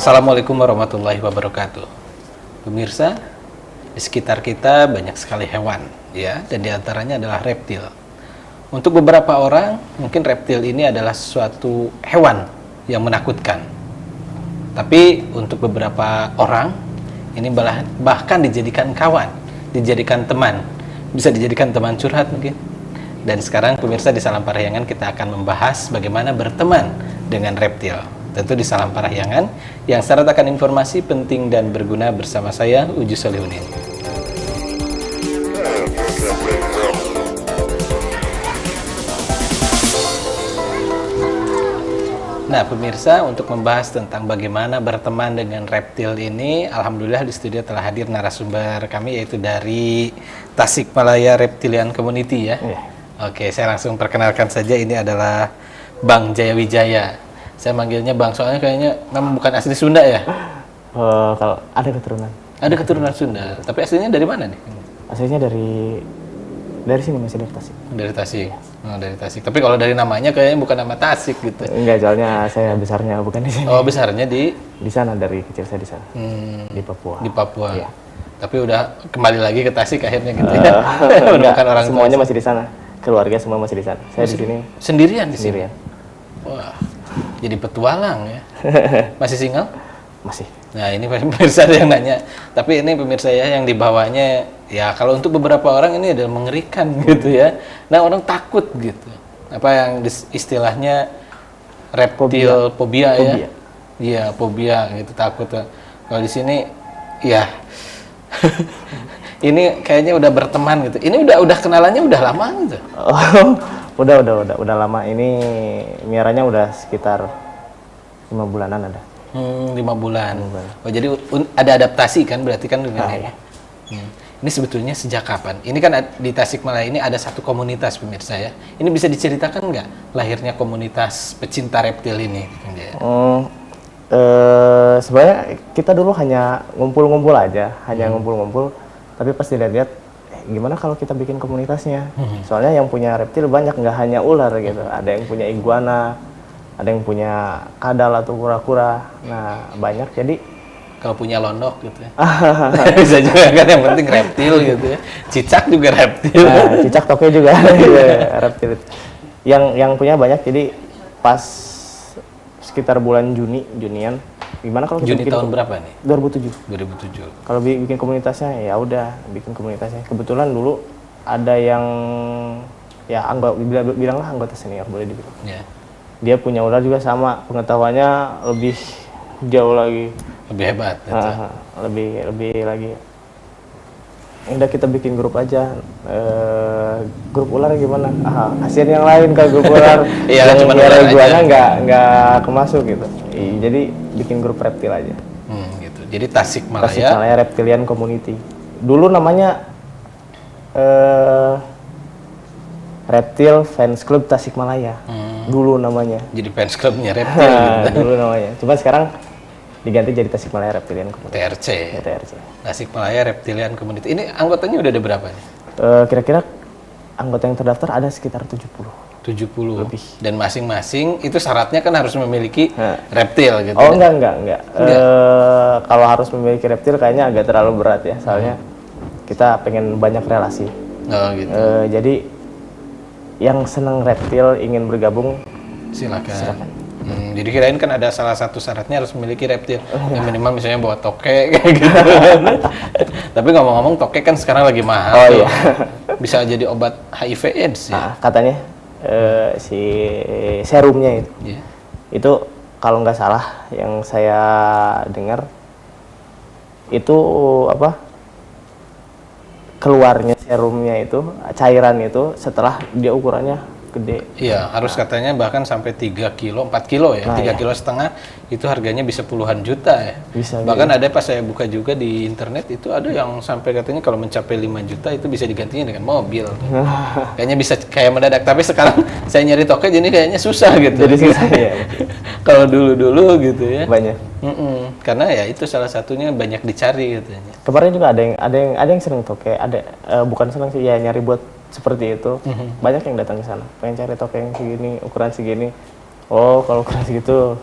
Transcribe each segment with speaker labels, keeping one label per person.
Speaker 1: Assalamualaikum warahmatullahi wabarakatuh. Pemirsa, di sekitar kita banyak sekali hewan, ya, dan diantaranya adalah reptil. Untuk beberapa orang, mungkin reptil ini adalah suatu hewan yang menakutkan. Tapi untuk beberapa orang, ini bahkan dijadikan kawan, dijadikan teman, bisa dijadikan teman curhat mungkin. Dan sekarang pemirsa di Salam Parahyangan kita akan membahas bagaimana berteman dengan reptil. Tentu di Salam Parahyangan yang syarat akan informasi penting dan berguna bersama saya Uju Solihuddin. Nah pemirsa, untuk membahas tentang bagaimana berteman dengan reptil ini, alhamdulillah di studio telah hadir narasumber kami yaitu dari Tasikmalaya Reptilian Community ya. Oke, saya langsung perkenalkan saja, ini adalah Bang Jaya Wijaya. Saya manggilnya Bang, soalnya kayaknya memang bukan asli Sunda ya?
Speaker 2: Kalau ada keturunan.
Speaker 1: Ada keturunan Sunda, tapi aslinya dari mana nih?
Speaker 2: Aslinya dari sini, masih dari Tasik.
Speaker 1: Dari Tasik. Oh, dari Tasik. Tapi kalau dari namanya kayaknya bukan nama Tasik gitu.
Speaker 2: Enggak, soalnya saya besarnya bukan di sini.
Speaker 1: Oh, besarnya di
Speaker 2: sana, dari kecil saya di sana. Di Papua.
Speaker 1: Di Papua.
Speaker 2: Iya.
Speaker 1: Tapi udah kembali lagi ke Tasik akhirnya gitu ya.
Speaker 2: Enggak, orang semuanya masih di sana. Keluarga semua masih di sana. Saya di sini
Speaker 1: sendirian di sini.
Speaker 2: Sendirian.
Speaker 1: Wah. Jadi petualang ya. Masih single?
Speaker 2: Masih.
Speaker 1: Nah ini pemirsa yang nanya. Tapi ini pemirsa ya yang dibawanya, ya kalau untuk beberapa orang ini adalah mengerikan gitu ya. Nah orang takut gitu. Apa yang istilahnya reptil fobia ya? Iya fobia gitu, takut. Kalau di sini ya ini kayaknya udah berteman gitu. Ini udah kenalannya udah lama gitu.
Speaker 2: Udah lama. Ini miaranya udah sekitar 5 bulanan ada.
Speaker 1: 5 bulan. Oh jadi ada adaptasi kan berarti kan dengan ini. Ini sebetulnya sejak kapan? Ini kan di Tasikmalaya ini ada satu komunitas pemirsa ya. Ini bisa diceritakan nggak lahirnya komunitas pecinta reptil ini?
Speaker 2: Sebenarnya kita dulu hanya ngumpul-ngumpul aja, ngumpul-ngumpul. Tapi pas dilihat gimana kalau kita bikin komunitasnya? Soalnya yang punya reptil banyak, nggak hanya ular gitu. Ada yang punya iguana, ada yang punya kadal atau kura-kura. Nah banyak, jadi
Speaker 1: kalau punya londok gitu ya. Bisa juga kan, yang penting reptil gitu ya. Cicak juga reptil.
Speaker 2: Nah, cicak toke juga reptil. Yang punya banyak, jadi pas sekitar bulan Junian. Gimana kalau kita
Speaker 1: Juni tahun berapa nih?
Speaker 2: 2007. Kalau bikin komunitasnya ya udah bikin komunitasnya. Kebetulan dulu ada yang ya bilanglah anggota senior, boleh dibilang. Yeah. Dia punya ular juga sama, pengetahuannya lebih jauh lagi.
Speaker 1: Lebih hebat.
Speaker 2: Lebih lagi. Udah kita bikin grup aja. Grup ular gimana? Kasihan yang lain kalau grup ular.
Speaker 1: Iya, cuma ular
Speaker 2: aja. Nggak kemasuk gitu. Jadi bikin grup reptil aja.
Speaker 1: Gitu. Jadi Tasikmalaya
Speaker 2: Reptilian Community. Dulu namanya Reptil Fans Club Tasikmalaya. Dulu namanya.
Speaker 1: Jadi fans clubnya reptil gitu.
Speaker 2: Dulu namanya. Cuma sekarang diganti jadi Tasikmalaya Reptilian Community.
Speaker 1: TRC.
Speaker 2: Ya, TRC.
Speaker 1: Tasikmalaya Reptilian Community. Ini anggotanya udah ada berapa nih?
Speaker 2: Kira-kira anggota yang terdaftar ada sekitar 70
Speaker 1: lebih. Dan masing-masing itu syaratnya kan harus memiliki reptil gitu.
Speaker 2: Oh enggak. Kalau harus memiliki reptil kayaknya agak terlalu berat ya. Soalnya kita pengen banyak relasi.
Speaker 1: Oh gitu.
Speaker 2: Jadi yang senang reptil ingin bergabung
Speaker 1: silakan. Jadi kirain kan ada salah satu syaratnya harus memiliki reptil. Yang minimal misalnya bawa toke kayak gitu. Tapi ngomong-ngomong toke kan sekarang lagi mahal.
Speaker 2: Oh iya.
Speaker 1: Bisa jadi obat HIV AIDS ya.
Speaker 2: Katanya si serumnya itu.
Speaker 1: Yeah.
Speaker 2: Itu kalau nggak salah yang saya dengar itu keluarnya serumnya itu, cairan itu setelah dia ukurannya gede.
Speaker 1: Iya, harus katanya bahkan sampai 3 kilo, 4 kilo ya, 3,5 kilo itu harganya bisa puluhan juta ya. Bahkan ada pas saya buka juga di internet itu ada yang sampai katanya kalau mencapai 5 juta itu bisa digantinya dengan mobil. Kayaknya bisa kayak mendadak, tapi sekarang saya nyari toke jadi kayaknya susah gitu.
Speaker 2: Jadi susah ya.
Speaker 1: Kalau dulu gitu ya.
Speaker 2: Banyak.
Speaker 1: Karena ya itu salah satunya banyak dicari katanya.
Speaker 2: Kemarin juga ada yang seneng toke, bukan seneng sih ya, nyari buat seperti itu. Banyak yang datang ke sana pengen cari toke yang segini, ukuran segini. Oh kalau ukuran segitu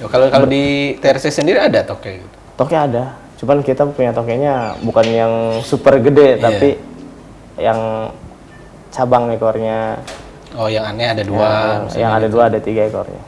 Speaker 1: Kalau di TRC sendiri ada toke gitu?
Speaker 2: Toke ada, cuman kita punya tokenya bukan yang super gede, tapi yang cabang ekornya.
Speaker 1: Oh, yang aneh ada 2.
Speaker 2: Yang ada 2, ada 3 ekornya.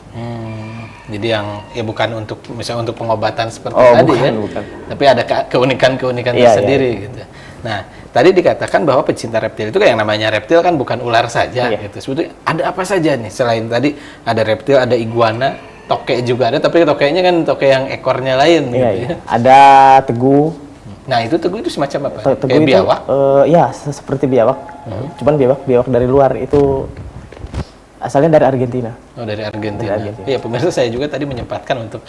Speaker 1: Jadi yang ya bukan untuk misalnya untuk pengobatan seperti
Speaker 2: Oh,
Speaker 1: tadi
Speaker 2: bukan,
Speaker 1: ya,
Speaker 2: bukan.
Speaker 1: tapi ada keunikan-keunikan tersendiri gitu. Nah, tadi dikatakan bahwa pecinta reptil itu yang namanya reptil kan bukan ular saja gitu. Sebetulnya ada apa saja nih selain tadi ada reptil, ada iguana, toke juga ada, tapi tokenya kan toke yang ekornya lain gitu ya.
Speaker 2: Ada tegu.
Speaker 1: Nah, itu semacam apa?
Speaker 2: Tegu
Speaker 1: Kayak
Speaker 2: itu,
Speaker 1: biawak?
Speaker 2: ya seperti biawak. Cuman biawak dari luar itu asalnya dari Argentina.
Speaker 1: Oh, dari Argentina. Iya, pemirsa, saya juga tadi menyempatkan untuk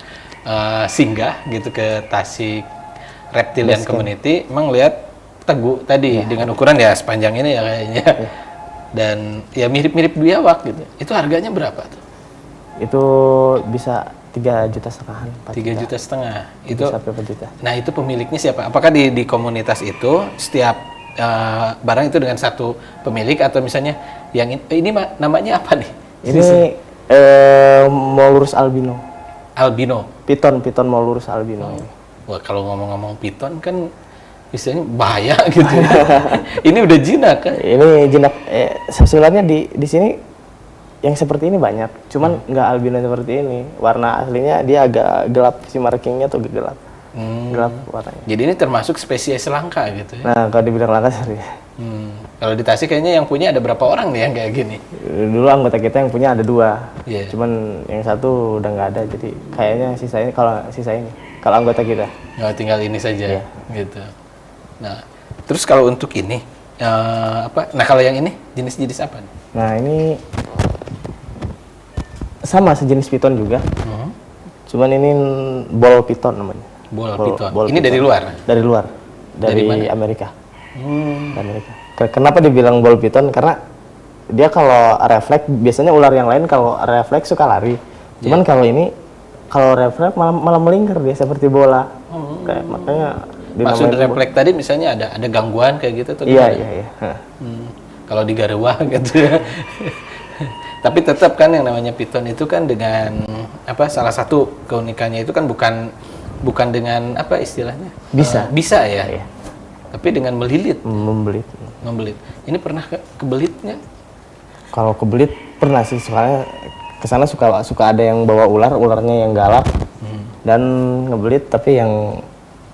Speaker 1: singgah gitu ke Tasik Reptilian Community. Emang lihat tegu tadi dengan ukuran ya sepanjang ini ya kayaknya. Dan ya mirip-mirip biawak gitu. Itu harganya berapa tuh?
Speaker 2: Itu bisa 3,5 juta,
Speaker 1: 3,5 juta. Itu
Speaker 2: sampai 4 juta.
Speaker 1: Nah, itu pemiliknya siapa? Apakah di komunitas itu setiap barang itu dengan satu pemilik, atau misalnya yang ini namanya apa nih?
Speaker 2: Ini Molurus albino.
Speaker 1: Albino.
Speaker 2: Piton Molurus albino.
Speaker 1: Wah, kalau ngomong-ngomong piton kan istilahnya bahaya gitu. Ini udah jinak kan?
Speaker 2: Ini jinak. Sebenarnya di sini yang seperti ini banyak, cuman nggak albino seperti ini. Warna aslinya dia agak gelap, si markingnya tuh gelap. Gelap warnanya.
Speaker 1: Jadi ini termasuk spesies langka gitu ya?
Speaker 2: Nah, kalau dibilang langka sih.
Speaker 1: Kalau di Tasik kayaknya yang punya ada berapa orang nih yang kayak gini?
Speaker 2: Dulu anggota kita yang punya ada 2,
Speaker 1: Yeah.
Speaker 2: cuman yang satu udah nggak ada, jadi kayaknya sisa ini kalau anggota kita.
Speaker 1: Oh, tinggal ini saja, gitu. Nah, terus kalau untuk ini apa? Nah, kalau yang ini jenis-jenis apa nih?
Speaker 2: Nah, ini sama sejenis piton juga, cuman ini ball piton namanya.
Speaker 1: Ball piton. Ini
Speaker 2: piton.
Speaker 1: dari luar?
Speaker 2: Dari luar, dari
Speaker 1: mana?
Speaker 2: Amerika. Amerika. Kenapa dibilang ball piton? Karena dia kalau refleks, biasanya ular yang lain kalau refleks suka lari. Cuman kalau ini, kalau refleks malah melingkar dia seperti bola. Kayak makanya
Speaker 1: maksud refleks tadi misalnya ada gangguan kayak gitu tuh?
Speaker 2: Iya.
Speaker 1: Kalau di Garwa gitu ya. Tapi tetap kan yang namanya piton itu kan dengan apa, salah satu keunikannya itu kan bukan dengan apa istilahnya? Bisa ya.
Speaker 2: Iya.
Speaker 1: Tapi dengan melilit.
Speaker 2: Membelit.
Speaker 1: Ini pernah kebelitnya?
Speaker 2: Kalau kebelit pernah sih, soalnya kesana suka ada yang bawa ularnya yang galak dan ngebelit, tapi yang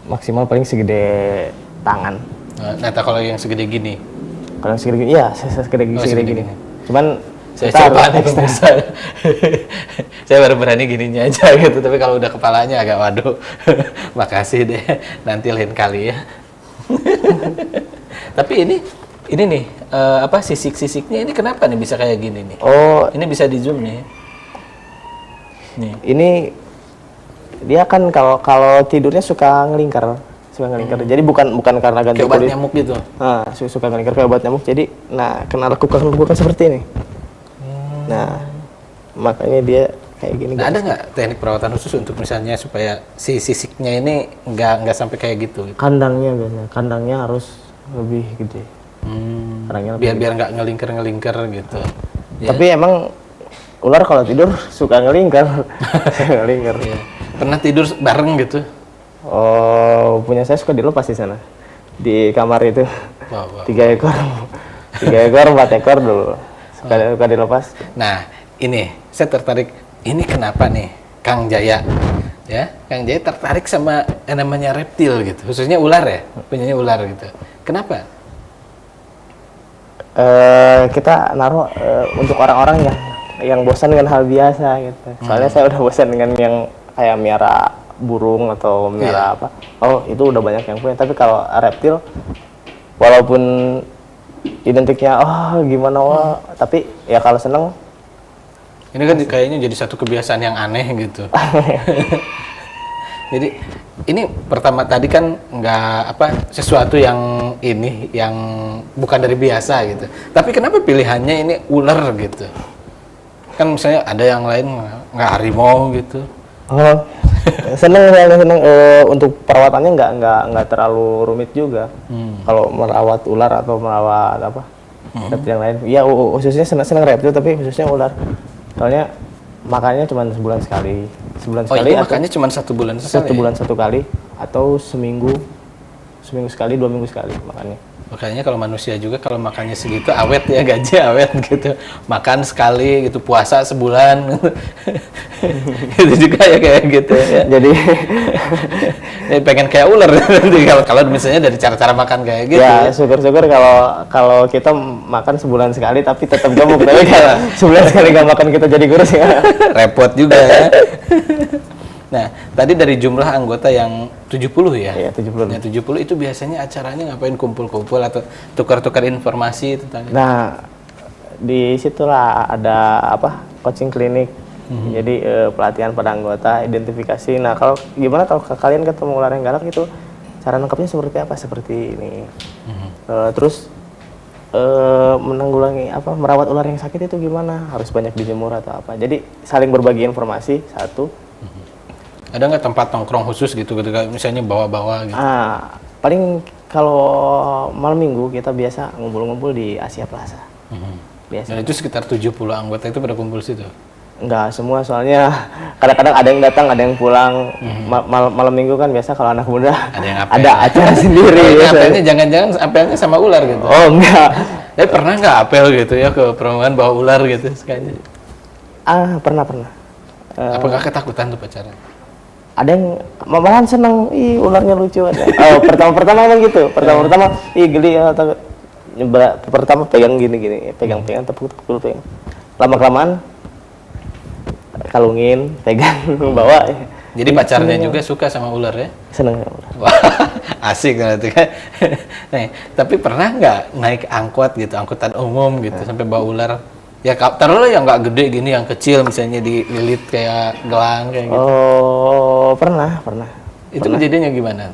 Speaker 2: maksimal paling segede tangan.
Speaker 1: Nah, kalau yang segede gini?
Speaker 2: Kalau yang segede gini, iya segede gini. Cuman
Speaker 1: saya coba nih pemirsa. Saya baru berani gininya aja gitu, tapi kalau udah kepalanya agak waduh. Makasih deh, nanti lain kali ya. Tapi ini nih apa, sisik-sisiknya ini kenapa nih bisa kayak gini nih?
Speaker 2: Oh,
Speaker 1: ini bisa di zoom nih. Nih.
Speaker 2: Ini dia kan kalau tidurnya suka ngelingkar. Jadi bukan karena ganti
Speaker 1: kayak obat nyamuk gitu.
Speaker 2: Nah, suka ngelingkar kayak obat nyamuk. Jadi kena lekukan seperti ini. Nah, makanya dia kayak gini.
Speaker 1: Nah, ada nggak teknik perawatan khusus untuk misalnya supaya si sisiknya ini nggak sampai kayak gitu?
Speaker 2: Kandangnya harus lebih gede.
Speaker 1: Biar nggak ngelingker gitu.
Speaker 2: Tapi emang ular kalau tidur suka ngelingkar.
Speaker 1: Ya. Pernah tidur bareng gitu?
Speaker 2: Oh, punya saya suka dilepas di sana, di kamar itu.
Speaker 1: Wow.
Speaker 2: 3 ekor, 4 ekor dulu. Suka dilepas.
Speaker 1: Nah, ini saya tertarik. Ini kenapa nih, Kang Jaya? Ya, Kang Jaya tertarik sama yang namanya reptil gitu, khususnya ular ya, punyanya ular gitu. Kenapa?
Speaker 2: Kita naruh untuk orang-orang yang bosan dengan hal biasa gitu. Soalnya saya udah bosan dengan yang kayak miara burung atau miara apa. Oh, itu udah banyak yang punya. Tapi kalau reptil, walaupun identiknya gimana tapi ya kalau seneng.
Speaker 1: Ini kan kayaknya jadi satu kebiasaan yang aneh gitu. Jadi ini pertama tadi kan sesuatu yang bukan dari biasa gitu. Tapi kenapa pilihannya ini ular gitu? Kan misalnya ada yang lain nggak harimau gitu.
Speaker 2: Oh, seneng untuk perawatannya nggak terlalu rumit juga. Kalau merawat ular atau merawat reptil yang lain, ya khususnya seneng reptil, tapi khususnya ular. Soalnya makannya cuma sebulan sekali. Sebulan
Speaker 1: Oh,
Speaker 2: sekali
Speaker 1: itu
Speaker 2: atau
Speaker 1: makannya cuma 1 bulan sekali.
Speaker 2: satu bulan satu kali atau seminggu sekali, 2 minggu sekali makannya.
Speaker 1: Makanya kalau manusia juga kalau makannya segitu awet ya, gaji awet gitu. Makan sekali gitu, puasa sebulan. Itu juga ya kayak gitu ya.
Speaker 2: Jadi
Speaker 1: Ya, pengen kayak ular nanti kalau misalnya dari cara-cara makan kayak gitu.
Speaker 2: ya syukur-syukur kalau kita makan sebulan sekali tapi tetap gemuk, tapi kalau sebulan sekali nggak makan kita jadi kurus ya.
Speaker 1: Repot juga ya. Nah, tadi dari jumlah anggota yang 70 ya?
Speaker 2: Iya, 70.
Speaker 1: Nah, 70 itu biasanya acaranya ngapain, kumpul-kumpul atau tukar-tukar informasi tentang
Speaker 2: Nah, di situlah ada coaching klinik. Jadi pelatihan pada anggota, identifikasi. Nah, kalau gimana kalau kalian ketemu ular yang galak itu cara nangkapnya seperti apa? Seperti ini. Terus menanggulangi merawat ular yang sakit itu gimana? Harus banyak dijemur atau apa? Jadi saling berbagi informasi satu.
Speaker 1: Ada nggak tempat nongkrong khusus gitu ketika misalnya bawa-bawa gitu?
Speaker 2: Paling kalau malam minggu kita biasa ngumpul-ngumpul di Asia Plaza. Biasa.
Speaker 1: Dan itu sekitar 70 anggota itu pada kumpul situ?
Speaker 2: Enggak semua, soalnya kadang-kadang ada yang datang, ada yang pulang. Malam minggu kan biasa kalau anak muda
Speaker 1: Ada yang apel.
Speaker 2: ada acara sendiri.
Speaker 1: Apelnya jangan-jangan apelnya sama ular gitu?
Speaker 2: Oh enggak.
Speaker 1: Tapi pernah nggak apel gitu ya ke perempuan bawa ular gitu sekali?
Speaker 2: Pernah.
Speaker 1: Apakah ketakutan tuh pacaran?
Speaker 2: Ada yang malahan seneng, ih ularnya lucu ada. Oh, pertama emang gitu. Pertama ih geli ya, takut. Pertama pegang gini, pegang tepuk pegang. Lama-kelamaan kalungin, pegang, bawa.
Speaker 1: Jadi pacarnya juga suka sama ular ya?
Speaker 2: Seneng.
Speaker 1: Wah, asik berarti kan. Nah, tapi pernah nggak naik angkot gitu, angkutan umum gitu sampai bawa ular? Ya taruhlah yang nggak gede gini, yang kecil misalnya dililit kayak gelang kayak gitu.
Speaker 2: Oh, pernah.
Speaker 1: Itu kejadiannya gimana?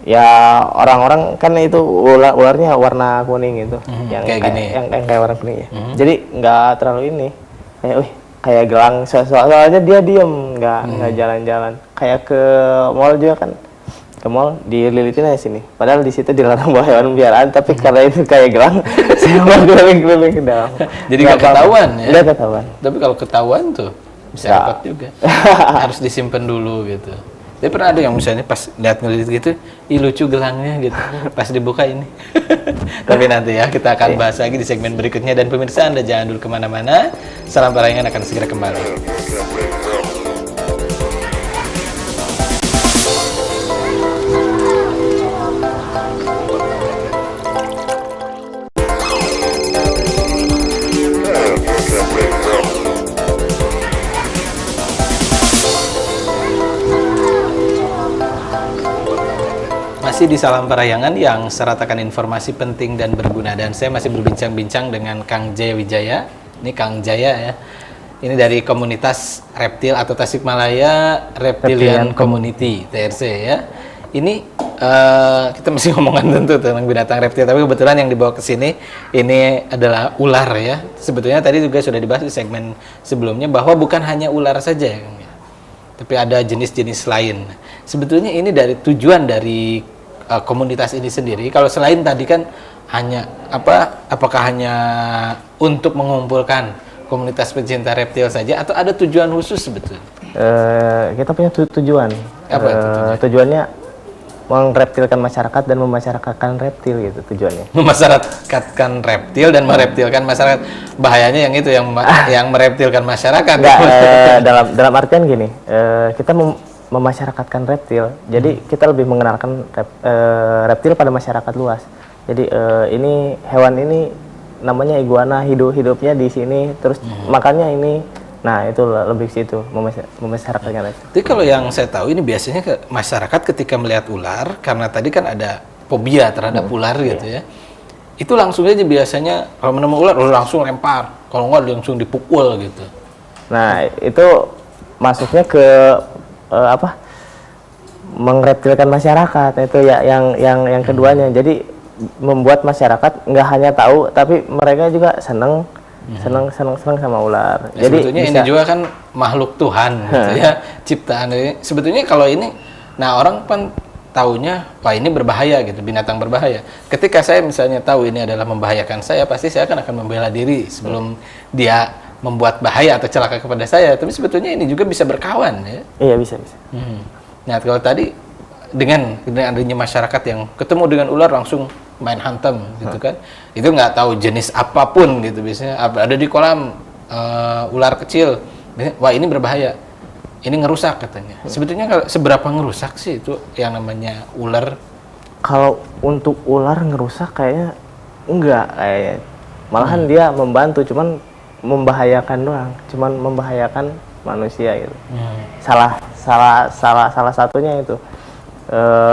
Speaker 2: Ya orang-orang kan itu ularnya warna kuning gitu, yang
Speaker 1: kayak gini.
Speaker 2: Yang kayak warna kuning ya. Jadi nggak terlalu ini, kayak gelang. Soalnya dia diem, nggak jalan-jalan. Kayak ke mall juga kan, ke mall dililitin aja sini. Padahal di situ dilarang bawa hewan peliharaan, tapi karena itu kayak gelang, saya mau keliling-keliling ke dalam.
Speaker 1: Jadi nggak ketahuan ya?
Speaker 2: Nggak ketahuan.
Speaker 1: Tapi kalau ketahuan tuh bisa repot juga. Harus disimpan dulu gitu. Tapi pernah ada yang misalnya pas lihat ngelilit gitu, ih lucu gelangnya gitu. Pas dibuka ini. Tapi nanti ya kita akan bahas lagi di segmen berikutnya, dan pemirsa Anda jangan dulu kemana-mana. Salam Parayangan akan segera kembali. Masih di Salam Parayangan yang seratakan informasi penting dan berguna, dan saya masih berbincang-bincang dengan Kang Jaya Wijaya. Ini Kang Jaya ya. Ini dari komunitas reptil atau Tasikmalaya Reptilian Community TRC ya. Ini kita masih ngomongan tentu tentang binatang reptil, tapi kebetulan yang dibawa ke sini ini adalah ular ya. Sebetulnya tadi juga sudah dibahas di segmen sebelumnya bahwa bukan hanya ular saja ya, Kang, ya, tapi ada jenis-jenis lain. Sebetulnya ini dari tujuan dari komunitas ini sendiri. Kalau selain tadi kan hanya apakah hanya untuk mengumpulkan komunitas pecinta reptil saja atau ada tujuan khusus sebetulnya?
Speaker 2: Kita punya tujuan.
Speaker 1: Apa itu
Speaker 2: tujuannya mengreptilkan masyarakat dan memasyarakatkan reptil gitu tujuannya.
Speaker 1: Memasyarakatkan reptil dan mereptilkan masyarakat. Bahayanya yang itu yang mereptilkan masyarakat.
Speaker 2: Enggak, dalam artian gini, kita memasyarakatkan reptil. Jadi kita lebih mengenalkan reptil pada masyarakat luas. Jadi ini hewan ini namanya iguana, hidupnya di sini, terus makannya ini. Nah, itu lebih situ memasyarakatkan reptil.
Speaker 1: Jadi kalau yang saya tahu ini biasanya ke masyarakat ketika melihat ular, karena tadi kan ada fobia terhadap ular gitu ya. Itu langsung aja biasanya kalau menemukan ular langsung lempar, kalau enggak langsung dipukul gitu.
Speaker 2: Nah, itu masuknya ke mengreptilkan masyarakat, itu ya yang keduanya. Jadi membuat masyarakat nggak hanya tahu, tapi mereka juga seneng sama ular.
Speaker 1: Ya,
Speaker 2: jadi
Speaker 1: sebetulnya ini juga kan makhluk Tuhan gitu ya, ciptaan ini. Sebetulnya kalau ini, nah orang kan taunya wah ini berbahaya gitu, binatang berbahaya. Ketika saya misalnya tahu ini adalah membahayakan saya, pasti saya akan membela diri sebelum dia membuat bahaya atau celaka kepada saya, tapi sebetulnya ini juga bisa berkawan ya.
Speaker 2: Iya, bisa.
Speaker 1: Nah, kalau tadi dengan adanya masyarakat yang ketemu dengan ular langsung main hantem gitu kan, itu nggak tahu jenis apapun gitu, biasanya ada di kolam ular kecil, wah ini berbahaya, ini ngerusak katanya. Sebetulnya kalau seberapa ngerusak sih itu yang namanya ular?
Speaker 2: Kalau untuk ular ngerusak kayaknya enggak, kayaknya malahan dia membantu, cuman membahayakan doang, cuman membahayakan manusia gitu. Salah satunya itu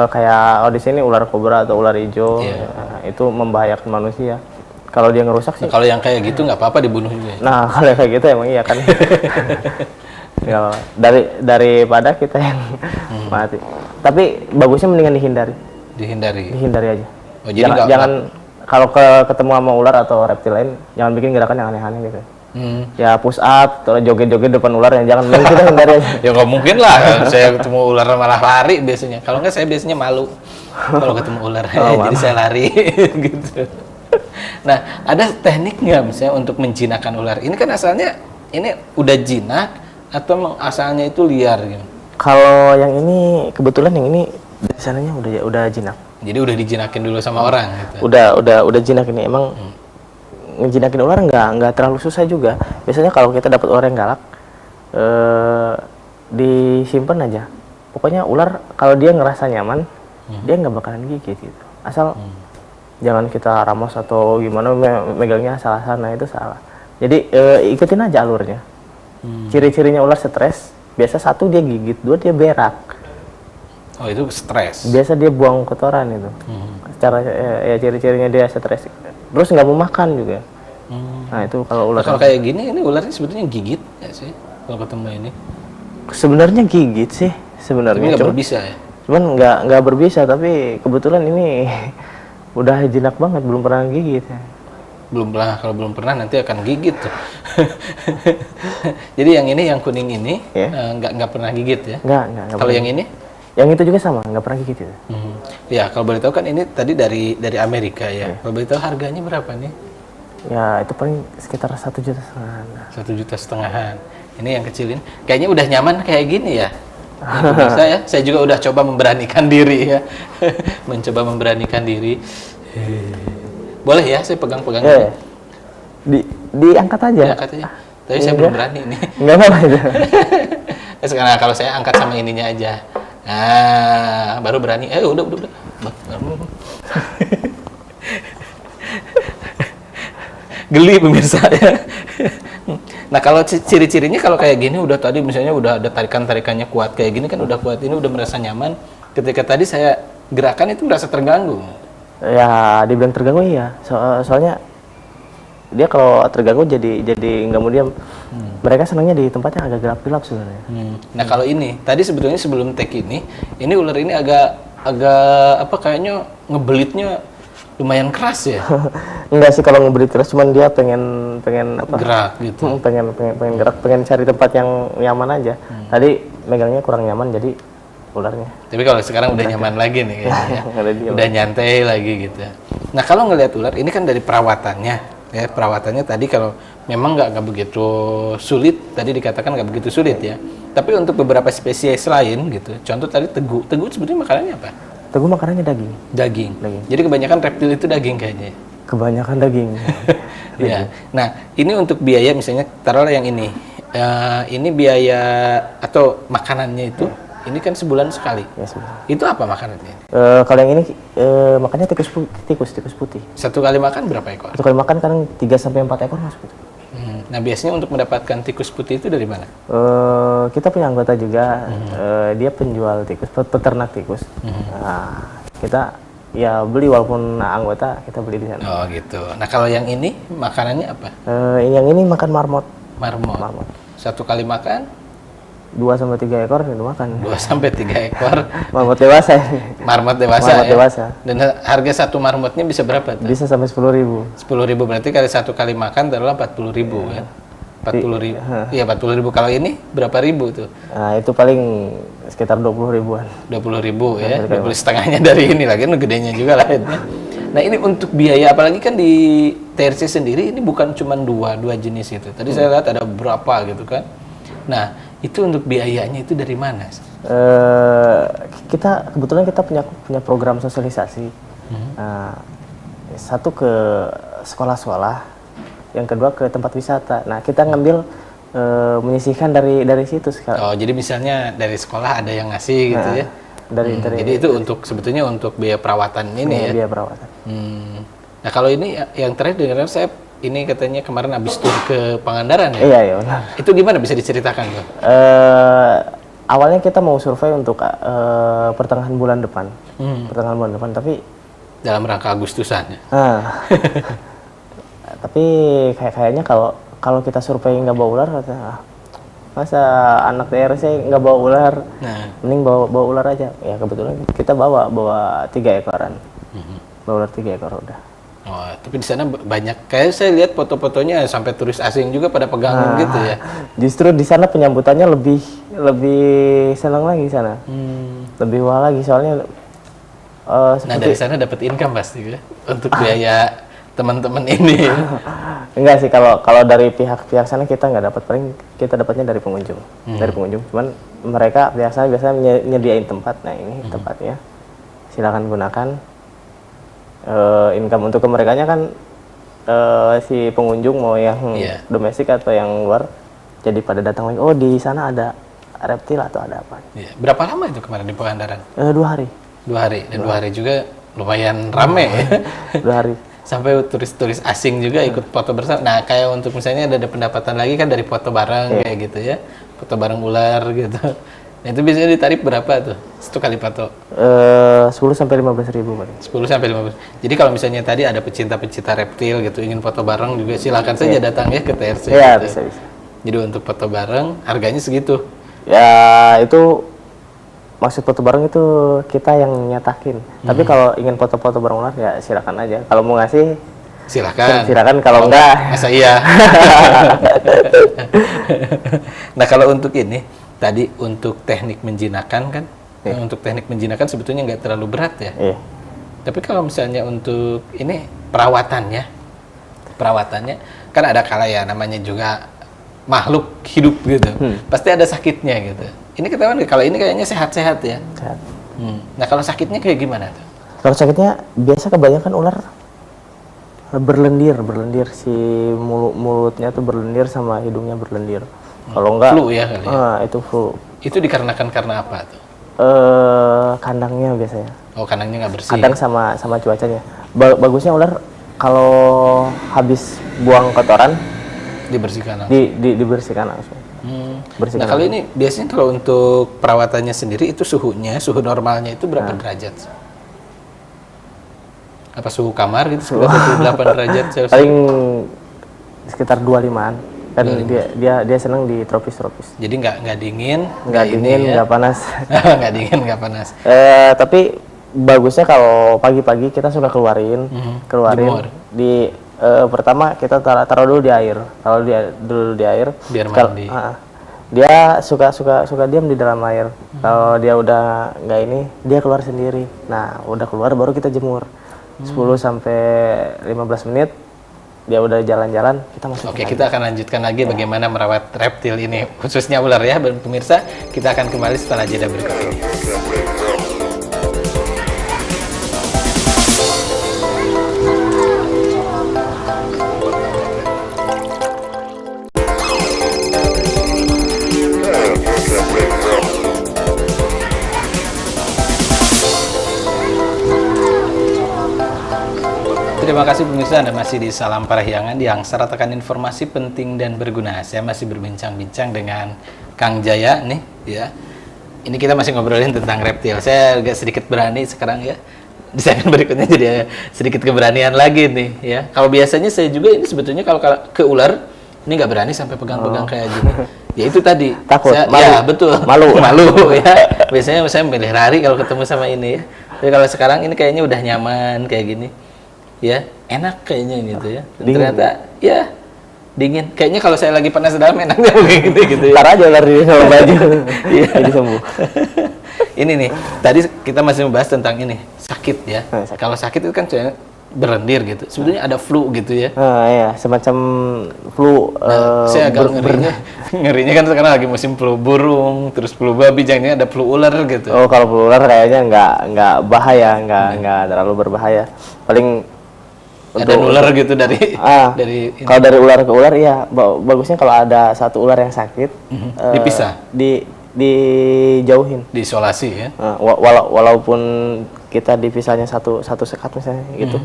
Speaker 2: kayak di sini ular kobra atau ular hijau, itu membahayakan manusia. Kalau dia ngerusak sih.
Speaker 1: Nah, kalau yang kayak gitu nggak apa-apa dibunuh juga.
Speaker 2: Nah, kalau yang kayak gitu emang iya kan. Ya, daripada kita yang mati. Tapi bagusnya mendingan dihindari. Dihindari aja.
Speaker 1: Oh, jadi
Speaker 2: jangan kalau ketemu sama ular atau reptil lain, jangan bikin gerakan yang aneh-aneh gitu. Ya push up atau joget-joget depan ular, yang jangan, kita hindari aja.
Speaker 1: Ya nggak mungkin lah, saya ketemu ular malah lari biasanya. Kalau nggak saya biasanya malu kalau ketemu ular, jadi saya lari gitu. Nah, ada teknik nggak misalnya untuk menjinakkan ular? Ini kan asalnya ini udah jinak atau asalnya itu liar gitu?
Speaker 2: Kalau yang ini kebetulan yang ini dari sananya udah jinak.
Speaker 1: Jadi udah dijinakin dulu sama orang gitu.
Speaker 2: Udah jinak ini emang. Ngejinakin ular nggak terlalu susah juga. Biasanya kalau kita dapat ular yang galak, disimpan aja. Pokoknya ular kalau dia ngerasa nyaman, dia nggak bakalan gigit gitu. Asal jangan kita ramos atau gimana megangnya salah sana, itu salah. Jadi ikutin aja alurnya. Ciri-cirinya ular stres, biasa 1 dia gigit, 2 dia berak.
Speaker 1: Oh, itu stres.
Speaker 2: Biasa dia buang kotoran itu. Cara ya ciri-cirinya dia stres. Terus nggak mau makan juga. Nah itu kalau ular.
Speaker 1: Kalau kayak gini, ini ularnya sebetulnya gigit ya sih kalau ketemu ini?
Speaker 2: Sebenarnya gigit sih sebenarnya.
Speaker 1: Tapi nggak berbisa ya?
Speaker 2: Cuman nggak berbisa, tapi kebetulan ini udah jinak banget, belum pernah gigit.
Speaker 1: Belum pernah, kalau belum pernah nanti akan gigit tuh. Jadi yang ini, yang kuning ini nggak pernah gigit ya?
Speaker 2: Nggak.
Speaker 1: Kalau yang ini?
Speaker 2: Yang itu juga sama, nggak pernah gigit itu.
Speaker 1: Ya, kalau boleh tahu kan ini tadi dari Amerika ya. Kalau boleh tahu harganya berapa nih?
Speaker 2: Ya, itu paling sekitar 1,5 juta.
Speaker 1: 1,5 juta. Ini yang kecil ini. Kayaknya udah nyaman kayak gini ya. Saya juga udah coba memberanikan diri ya. Mencoba memberanikan diri. Boleh ya, saya pegang-pegang ini.
Speaker 2: Diangkat aja.
Speaker 1: Diangkat aja. Tapi saya belum berani nih.
Speaker 2: Nggak apa-apa itu.
Speaker 1: Sekarang kalau saya angkat sama ininya aja. Nah, baru berani. Udah. Geli pemirsa ya. Nah, kalau ciri-cirinya kalau kayak gini udah tadi misalnya udah ada tarikannya kuat kayak gini kan udah kuat, ini udah merasa nyaman. Ketika tadi saya gerakan itu merasa terganggu. Ya,
Speaker 2: dibilang terganggu iya. Soalnya dia kalau terganggu jadi nggak mau diam. Mereka senangnya di tempatnya agak gelap-gelap sebenarnya.
Speaker 1: Nah, kalau ini tadi sebetulnya sebelum take ini ular ini agak apa kayaknya ngebelitnya lumayan keras ya.
Speaker 2: Enggak sih kalau ngebelit keras, cuman dia pengen apa?
Speaker 1: Gerak gitu.
Speaker 2: Pengen gerak, pengen cari tempat yang nyaman aja. Tadi megangnya kurang nyaman jadi ularnya.
Speaker 1: Tapi kalau sekarang udah nyaman lagi nih kayaknya. Udah nyantai lagi gitu. Nah, kalau ngelihat ular ini kan dari perawatannya. Ya, perawatannya tadi kalau memang nggak begitu sulit, tadi dikatakan nggak begitu sulit ya. Tapi untuk beberapa spesies lain gitu, contoh tadi tegu sebetulnya makanannya apa?
Speaker 2: Tegu makanannya daging.
Speaker 1: Daging. Jadi kebanyakan reptil itu daging kayaknya.
Speaker 2: Kebanyakan daging.
Speaker 1: Ya. Nah, ini untuk biaya misalnya taruhlah yang ini. Ini biaya atau makanannya itu ini kan sebulan sekali. Ya, sebulan. Itu apa makanannya?
Speaker 2: Kalau yang ini makannya tikus putih.
Speaker 1: Satu kali makan berapa ekor?
Speaker 2: Satu kali makan kan 3 sampai 4 ekor masuk itu.
Speaker 1: Nah, biasanya untuk mendapatkan tikus putih itu dari mana?
Speaker 2: Kita punya anggota juga, dia penjual tikus, peternak tikus. Nah, kita ya beli walaupun anggota, kita beli di sana.
Speaker 1: Oh gitu. Nah, kalau yang ini makanannya apa?
Speaker 2: Yang ini makan marmot.
Speaker 1: Marmot. Satu kali makan?
Speaker 2: 2 sampai 3 ekor itu makan.
Speaker 1: 2 sampai 3 ekor.
Speaker 2: Marmot dewasa.
Speaker 1: Marmot dewasa. Dan harga satu marmotnya bisa berapa tuh?
Speaker 2: Bisa sampai 10.000.
Speaker 1: 10.000 berarti kali satu kali makan taruhlah 40.000 ya. 40.000. Iya, 40.000. Kalau ini berapa ribu tuh?
Speaker 2: Nah, itu paling sekitar 20.000-an.
Speaker 1: 20.000 ya. 20 setengahnya dari ini lagi, gedenya juga lah. Nah, ini untuk biaya apalagi kan di TRC sendiri ini bukan cuma dua jenis itu. Tadi saya lihat ada berapa gitu kan. Nah, itu untuk biayanya itu dari mana?
Speaker 2: Kita kebetulan kita punya program sosialisasi. Satu ke sekolah-sekolah, yang kedua ke tempat wisata. Nah, kita ngambil menyisihkan dari situ sekarang.
Speaker 1: Oh, jadi misalnya dari sekolah ada yang ngasih gitu ya.
Speaker 2: Dari
Speaker 1: jadi itu untuk sebetulnya untuk biaya perawatan ini ya.
Speaker 2: Biaya perawatan.
Speaker 1: Nah, kalau ini yang terakhir dengar saya ini katanya kemarin habis tur ke Pangandaran ya.
Speaker 2: Iya, benar.
Speaker 1: Itu gimana bisa diceritakan, Bang?
Speaker 2: Awalnya kita mau survei untuk pertengahan bulan depan. Pertengahan bulan depan, tapi
Speaker 1: dalam rangka Agustusan ya.
Speaker 2: Tapi kayaknya kalau kita survei nggak bawa ular, masa anak TRC nggak bawa ular, mending bawa ular aja. Ya kebetulan kita bawa 3 ekoran, bawa ular 3 ekor udah.
Speaker 1: Oh, tapi di sana banyak, kayak saya lihat foto-fotonya sampai turis asing juga pada pegangin gitu ya.
Speaker 2: Justru di sana penyambutannya lebih senang lagi di sana, lebih wah lagi soalnya.
Speaker 1: Nah, dari sana dapat income pasti ya untuk biaya teman-teman ini.
Speaker 2: Enggak sih, kalau dari pihak sana kita nggak dapat, paling kita dapatnya dari pengunjung. Dari pengunjung, cuman mereka biasanya nyediain tempat. Nah, ini tempatnya, silakan gunakan. Income untuk kemerekanya kan si pengunjung mau yang domestik atau yang luar, jadi pada datang lagi, oh di sana ada reptil atau ada apa.
Speaker 1: Berapa lama itu kemarin di Pangandaran?
Speaker 2: 2 hari.
Speaker 1: 2 hari, dan 2 hari juga lumayan rame ya.
Speaker 2: 2 hari.
Speaker 1: Sampai turis-turis asing juga ikut foto bersama. Nah, kayak untuk misalnya ada pendapatan lagi kan dari foto bareng kayak gitu ya, foto bareng ular gitu. Nah, itu biasanya ditarif berapa tuh? 1 kali foto?
Speaker 2: 10 sampai 15 ribu.
Speaker 1: 10 sampai 15. Jadi kalau misalnya tadi ada pecinta-pecinta reptil gitu, ingin foto bareng juga silakan saja datang ya ke TRC.
Speaker 2: Iya,
Speaker 1: gitu.
Speaker 2: bisa.
Speaker 1: Jadi untuk foto bareng harganya segitu?
Speaker 2: Ya, itu maksud foto bareng itu kita yang nyetakin. Tapi kalau ingin foto-foto bareng ular ya silakan aja. Kalau mau ngasih silakan, kalau enggak
Speaker 1: masa iya. Nah, kalau untuk ini tadi untuk teknik menjinakkan kan, untuk teknik menjinakkan sebetulnya nggak terlalu berat ya. Tapi kalau misalnya untuk ini perawatannya kan ada kala ya, namanya juga makhluk hidup gitu, pasti ada sakitnya gitu. Ini ketahuan kalau ini kayaknya sehat-sehat ya.
Speaker 2: Sehat.
Speaker 1: Nah, kalau sakitnya kayak gimana tuh?
Speaker 2: Kalau sakitnya biasa kebanyakan ular berlendir, si mulutnya tuh berlendir sama hidungnya berlendir. Kalau enggak
Speaker 1: flu ya kali ya?
Speaker 2: Itu flu.
Speaker 1: Itu dikarenakan karena apa tuh?
Speaker 2: Kandangnya biasanya.
Speaker 1: Oh, kandangnya nggak bersih.
Speaker 2: Kandang sama cuacanya. Bagusnya ular kalau habis buang kotoran
Speaker 1: dibersihkan langsung.
Speaker 2: Dibersihkan langsung.
Speaker 1: Nah, kalau ini biasanya kalau untuk perawatannya sendiri itu suhu normalnya itu berapa derajat? Apa suhu kamar gitu? 28 derajat Celcius?
Speaker 2: Paling sekitar 25-an. Kan dia senang di tropis.
Speaker 1: Jadi nggak dingin,
Speaker 2: nggak panas.
Speaker 1: Nggak dingin, nggak panas.
Speaker 2: Tapi bagusnya kalau pagi-pagi kita suka keluarin di pertama kita taruh dulu di air,
Speaker 1: biar mandi.
Speaker 2: Dia suka diam di dalam air. Kalau dia udah nggak ini, dia keluar sendiri. Nah, udah keluar baru kita jemur. 10 sampai 15 menit dia udah jalan-jalan, kita masuk.
Speaker 1: Oke, kita akan lanjutkan lagi bagaimana merawat reptil ini, khususnya ular ya, pemirsa. Kita akan kembali setelah jeda berikut ini. Terima kasih pemirsa, Anda masih di Salam Parahyangan yang seratakan informasi penting dan berguna. Saya masih berbincang-bincang dengan Kang Jaya nih ya. Ini kita masih ngobrolin tentang reptil. Saya agak sedikit berani sekarang ya. Di segmen berikutnya jadi sedikit keberanian lagi nih ya. Kalau biasanya saya juga ini sebetulnya kalau ke ular ini nggak berani sampai pegang-pegang kayak gini. Ya itu tadi.
Speaker 2: Takut, malu.
Speaker 1: Ya betul.
Speaker 2: Malu
Speaker 1: ya. Biasanya saya milih lari kalau ketemu sama ini ya. Tapi kalau sekarang ini kayaknya udah nyaman kayak gini. Ya, enak kayaknya gitu ya. Dan ternyata ya dingin. Kayaknya kalau saya lagi panas dalam enaknya begini gitu ya.
Speaker 2: Ntar aja lari sama baju. Jadi sembuh.
Speaker 1: Ini nih, tadi kita masih membahas tentang ini, sakit ya. Kalau sakit itu kan berlendir gitu. Sebetulnya ada flu gitu ya.
Speaker 2: Ya, semacam flu.
Speaker 1: Saya agak ngerinya kan sekarang lagi musim flu burung, terus flu babi, jangan ada flu ular gitu.
Speaker 2: Oh, kalau flu ular kayaknya nggak bahaya, nggak terlalu berbahaya. Paling
Speaker 1: ada ular gitu dari
Speaker 2: kalau dari ular ke ular ya bagusnya kalau ada satu ular yang sakit
Speaker 1: dipisah,
Speaker 2: dijauhin,
Speaker 1: diisolasi ya.
Speaker 2: Walaupun kita dipisahnya satu sekat misalnya gitu,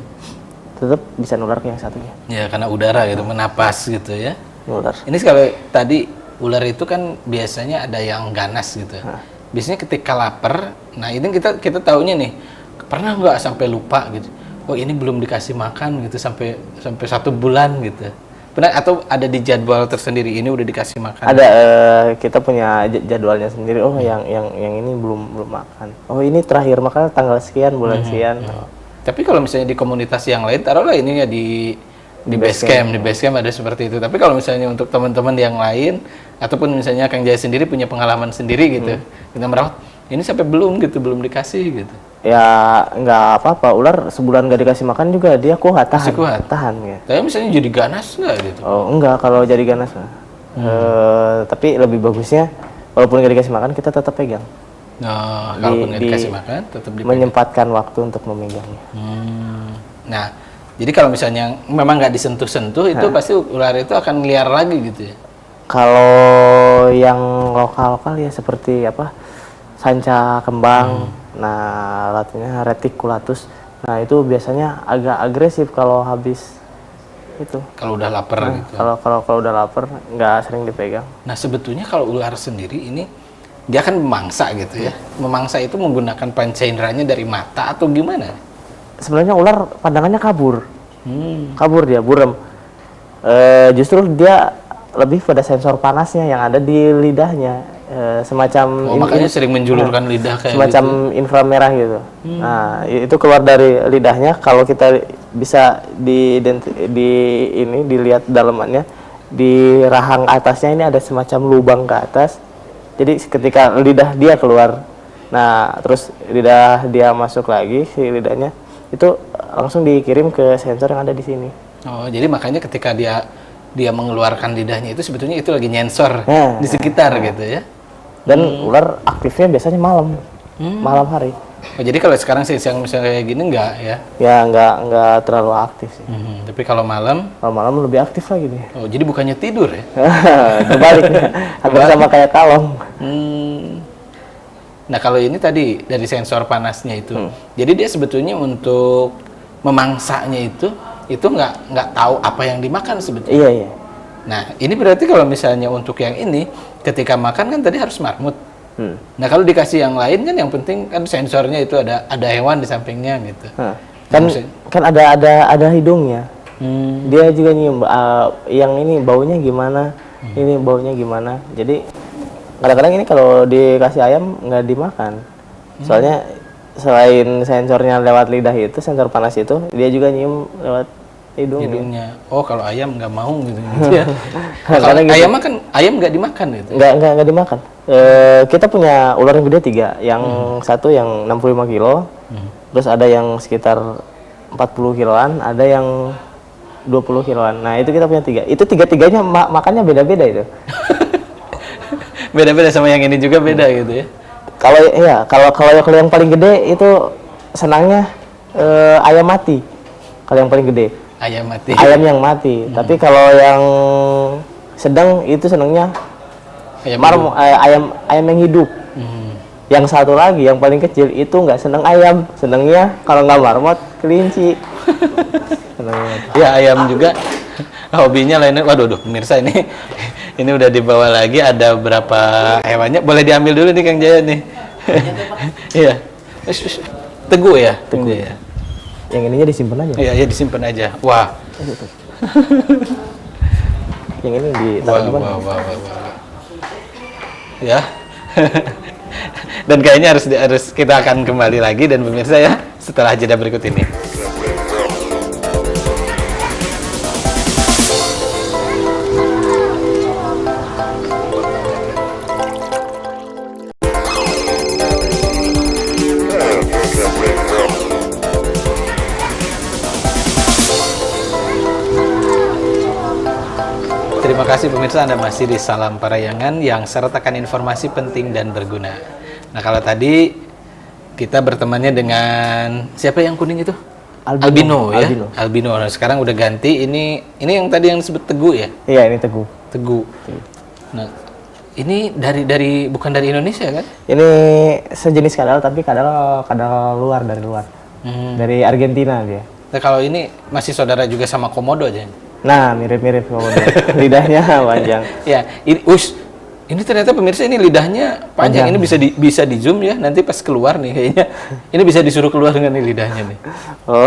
Speaker 2: tetap bisa nular ke yang satunya.
Speaker 1: Ya karena udara gitu, menapas gitu ya.
Speaker 2: Nular.
Speaker 1: Ini kalau tadi ular itu kan biasanya ada yang ganas gitu. Biasanya ketika lapar, nah ini kita taunya nih, pernah nggak sampai lupa gitu. Oh ini belum dikasih makan gitu sampai 1 bulan gitu. Pernah atau ada di jadwal tersendiri ini udah dikasih makan?
Speaker 2: Ada, kita punya jadwalnya sendiri. Oh yang ini belum makan. Oh ini terakhir makan tanggal sekian bulan sekian.
Speaker 1: Tapi kalau misalnya di komunitas yang lain, taruhlah ini ya di base camp ada seperti itu. Tapi kalau misalnya untuk teman-teman yang lain ataupun misalnya Kang Jaya sendiri punya pengalaman sendiri gitu, kita merawat ini sampai belum dikasih gitu.
Speaker 2: Ya nggak apa-apa, ular sebulan nggak dikasih makan juga dia kuat, tahan ya.
Speaker 1: Tapi misalnya jadi ganas nggak gitu?
Speaker 2: Oh enggak, kalau jadi ganas tapi lebih bagusnya walaupun nggak dikasih makan kita tetap pegang.
Speaker 1: Kalaupun nggak dikasih makan tetap dipegang.
Speaker 2: Menyempatkan waktu untuk memegangnya.
Speaker 1: Nah jadi kalau misalnya memang nggak disentuh-sentuh itu pasti ular itu akan liar lagi gitu ya?
Speaker 2: Kalau yang lokal ya seperti apa, sanca kembang. Nah, latinnya reticulatus. Nah, itu biasanya agak agresif kalau habis itu.
Speaker 1: Kalau udah lapar gitu.
Speaker 2: Kalau udah lapar nggak sering dipegang.
Speaker 1: Nah, sebetulnya kalau ular sendiri ini dia kan memangsa gitu ya. Memangsa itu menggunakan panca inderanya dari mata atau gimana?
Speaker 2: Sebenarnya ular pandangannya kabur. Kabur dia, buram. Justru dia lebih pada sensor panasnya yang ada di lidahnya. Semacam
Speaker 1: makanya sering menjulurkan lidah kayak
Speaker 2: semacam
Speaker 1: gitu.
Speaker 2: Inframerah gitu. Nah, itu keluar dari lidahnya. Kalau kita bisa dilihat dalamannya, di rahang atasnya ini ada semacam lubang ke atas. Jadi ketika lidah dia keluar, nah terus lidah dia masuk lagi, si lidahnya itu langsung dikirim ke sensor yang ada di sini.
Speaker 1: Oh, jadi makanya ketika dia mengeluarkan lidahnya itu sebetulnya itu lagi nyensor di sekitar gitu ya.
Speaker 2: Dan ular aktifnya biasanya malam hari.
Speaker 1: Oh, jadi kalau sekarang siang misalnya kayak gini enggak ya?
Speaker 2: Ya enggak terlalu aktif sih.
Speaker 1: Tapi kalau malam
Speaker 2: lebih aktif lagi dia.
Speaker 1: Oh, jadi bukannya tidur ya?
Speaker 2: Kebalik. Hampir sama kayak kalong.
Speaker 1: Nah, kalau ini tadi dari sensor panasnya itu. Jadi dia sebetulnya untuk memangsanya itu nggak tahu apa yang dimakan sebetulnya.
Speaker 2: Iya.
Speaker 1: Nah, ini berarti kalau misalnya untuk yang ini, ketika makan kan tadi harus marmut. Nah, kalau dikasih yang lain kan yang penting kan sensornya itu ada hewan di sampingnya gitu.
Speaker 2: Kan ada hidungnya. Dia juga nyium yang ini baunya gimana, ini baunya gimana. Jadi kadang-kadang ini kalau dikasih ayam nggak dimakan. Soalnya selain sensornya lewat lidah itu, sensor panas itu, dia juga nyium lewat hidungnya.
Speaker 1: Oh, kalau ayam nggak mau gitu ya. Kalau ayam kan nggak dimakan gitu.
Speaker 2: Nggak dimakan. Kita punya ular yang gede 3, yang satu yang 65 kilo, terus ada yang sekitar 40 kiloan, ada yang 20 kiloan. Nah, itu kita punya 3. Itu tiga-tiganya makannya beda-beda itu.
Speaker 1: Beda-beda sama yang ini juga beda gitu ya.
Speaker 2: Kalau yang paling gede itu senangnya ayam mati. Kalau yang paling gede.
Speaker 1: Ayam mati.
Speaker 2: Ayam yang mati. Tapi kalau yang sedang itu senangnya ayam yang hidup. Yang satu lagi yang paling kecil itu nggak senang ayam, senangnya kalau nggak marmot kelinci.
Speaker 1: Ya ayam juga hobinya lainnya. Waduh, pemirsa ini udah dibawa lagi, ada berapa hewannya. Boleh diambil dulu nih Kang Jaya nih. Iya. Teguh ya.
Speaker 2: Yang ininya disimpan aja.
Speaker 1: Iya, disimpan aja. Wah.
Speaker 2: Yang ini ditaruh di mana?
Speaker 1: Wah. Ya. Dan kayaknya harus kita akan kembali lagi dan pemirsa ya setelah jeda berikut ini. kasih pemirsa, Anda masih di Salam Parayangan yang sertakan informasi penting dan berguna. Nah, kalau tadi kita bertemannya dengan siapa yang kuning itu? Albino ya. Albino. Nah, sekarang udah ganti. Ini yang tadi yang disebut Teguh ya?
Speaker 2: Iya, ini Teguh.
Speaker 1: Nah, ini dari bukan dari Indonesia kan?
Speaker 2: Ini sejenis kadal tapi kadal luar dari luar. Dari Argentina dia.
Speaker 1: Nah, kalau ini masih saudara juga sama komodo aja.
Speaker 2: Nah, mirip-mirip komodo. Lidahnya panjang.
Speaker 1: Ya, ini ternyata pemirsa ini lidahnya panjang. Ini bisa di zoom ya. Nanti pas keluar nih kayaknya. Ini bisa disuruh keluar dengan nih lidahnya nih.
Speaker 2: Oh.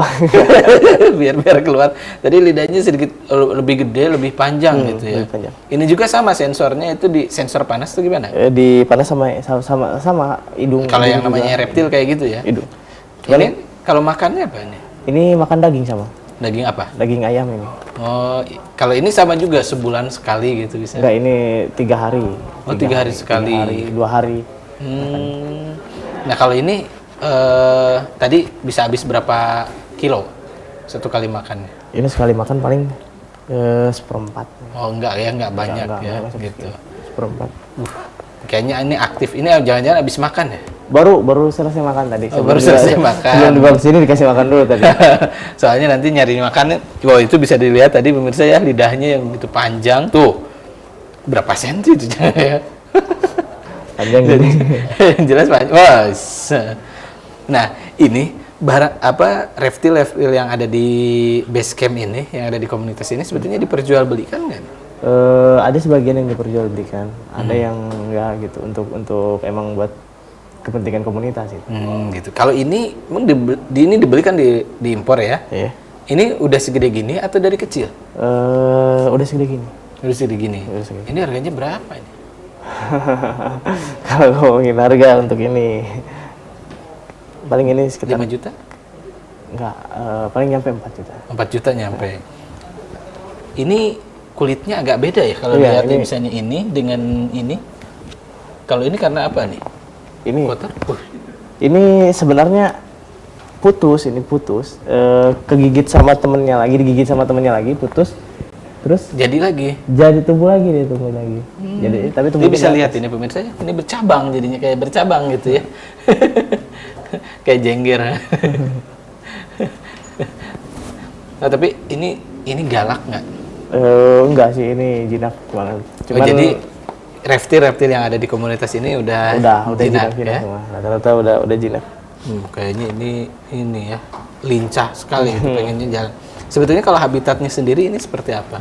Speaker 1: biar keluar. Tadi lidahnya sedikit lebih gede, lebih panjang gitu ya.
Speaker 2: Lebih panjang.
Speaker 1: Ini juga sama sensornya itu di sensor panas tuh gimana?
Speaker 2: Di panas sama hidung.
Speaker 1: Kalau yang namanya reptil kayak gitu ya.
Speaker 2: Hidung.
Speaker 1: Ini kalau makannya apa nih?
Speaker 2: Ini makan daging sama.
Speaker 1: Daging apa?
Speaker 2: Daging ayam ini.
Speaker 1: Oh, kalau ini sama juga sebulan sekali gitu bisa?
Speaker 2: Enggak, ini 3 hari.
Speaker 1: Oh, 3 hari sekali.
Speaker 2: 2 hari.
Speaker 1: Nah, kalau ini tadi bisa habis berapa kilo satu kali makannya?
Speaker 2: Ini sekali makan paling seperempat.
Speaker 1: Oh, enggak banyak ya gitu.
Speaker 2: Seperempat.
Speaker 1: Kayaknya ini aktif. Ini jangan-jangan habis makan ya?
Speaker 2: Baru selesai makan tadi.
Speaker 1: Oh, baru selesai makan.
Speaker 2: Sebelum dibawa ke sini dikasih makan dulu tadi.
Speaker 1: Soalnya nanti nyari makan, itu bisa dilihat tadi pemirsa ya, lidahnya yang begitu panjang tuh. Berapa senti itu ya?
Speaker 2: Panjang gini.
Speaker 1: Jelas panjang. Wah. Nah, ini reptil yang ada di base camp ini, yang ada di komunitas ini sebetulnya diperjualbelikan kan?
Speaker 2: Ada sebagian yang diperjualbelikan, ada yang enggak gitu untuk emang buat kepentingan komunitas itu.
Speaker 1: Gitu. Kalau ini emang ini dibelikan diimpor ya? Iya. Ini udah segede gini atau dari kecil?
Speaker 2: Udah segede gini.
Speaker 1: Udah segede gini. Ini harganya berapa ini?
Speaker 2: Kalau ngomongin harga untuk ini, paling ini sekitar
Speaker 1: 5 juta?
Speaker 2: Enggak, paling nyampe 4 juta.
Speaker 1: 4 juta nyampe. Ini kulitnya agak beda ya kalau lihat misalnya ini dengan ini. Kalau ini karena apa nih?
Speaker 2: Ini
Speaker 1: kotor?
Speaker 2: Ini sebenarnya putus, kegigit sama temennya lagi, digigit sama temennya lagi, putus, terus
Speaker 1: jadi
Speaker 2: tumbuh lagi. Jadi tapi tumbuh.
Speaker 1: Dia bisa lihat ini pemirsa, ini bercabang jadinya kayak bercabang gitu ya. Kayak jengger. Nah, tapi ini galak nggak?
Speaker 2: Enggak sih, ini jinak banget.
Speaker 1: Cuman, jadi reptil yang ada di komunitas ini udah jinak ya?
Speaker 2: Semua. Rata-rata udah jinak.
Speaker 1: Kayaknya ini ya lincah sekali gitu, pengennya jalan. Sebetulnya kalau habitatnya sendiri ini seperti apa?